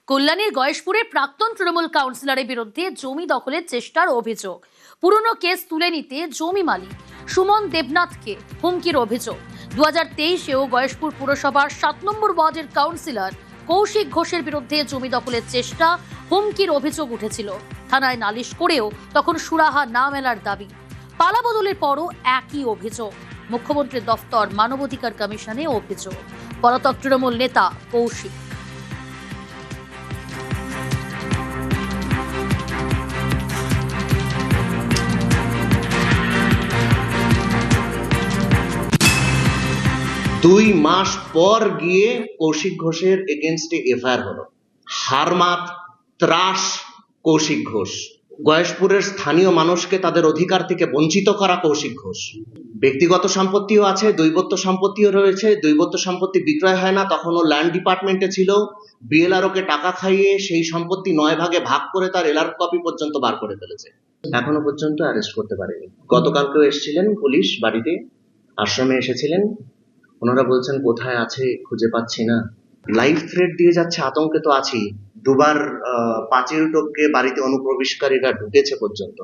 কল্যাণীর গয়েশপুরে প্রাক্তন তৃণমূল কাউন্সিলরের বিরুদ্ধে জমি দখলের চেষ্টার অভিযোগ। পুরনো কেস তুলে নিতে জমি মালিক সুমন দেবনাথকে হুমকির অভিযোগ। 2023-এও গয়েশপুর পুরসভার 7 নম্বর ওয়ার্ডের কাউন্সিলর কৌশিক ঘোষের বিরুদ্ধে জমি দখলের চেষ্টা, হুমকির অভিযোগ উঠেছিল। থানায় নালিশ করেও তখন সুরাহা না মেলার দাবি। পালা বদলের পরও একই অভিযোগ। মুখ্যমন্ত্রীর দফতর মানবাধিকার কমিশনে অভিযোগ। পলাতক তৃণমূল নেতা কৌশিক। দুই মাস পর গিয়ে কৌশিক ঘোষের এগেনস্টে এফআইআর হলো। হারমাত ত্রাস কৌশিক ঘোষ, গয়েশপুরের স্থানীয় মানুষকে তাদের অধিকার থেকে বঞ্চিত করা কৌশিক ঘোষ। ব্যক্তিগত সম্পত্তিও আছে, দৈবত্ব সম্পত্তিও রয়েছে। দৈবত্ব সম্পত্তি বিক্রয় হয় না, তখনও ল্যান্ড ডিপার্টমেন্টে ছিল। বিএলআরওকে টাকা খাইয়ে সেই সম্পত্তি 9 ভাগে ভাগ করে তার এলআর কপি পর্যন্ত বার করে ফেলেছে। এখনো পর্যন্ত অ্যারেস্ট করতে পারেনি। গতকালকেও এসেছিলেন পুলিশ, বাড়িতে আশ্রমে এসেছিলেন। ওনারা বলছেন কোথায় আছে খুঁজে পাচ্ছি না। লাইফ থ্রেট দিয়ে যাচ্ছে, আতঙ্কে তো আছি। দুবার পাঁচিল টপকে বাড়িতে অনুপ্রবেশকারীরা ঢুকেছে পর্যন্ত।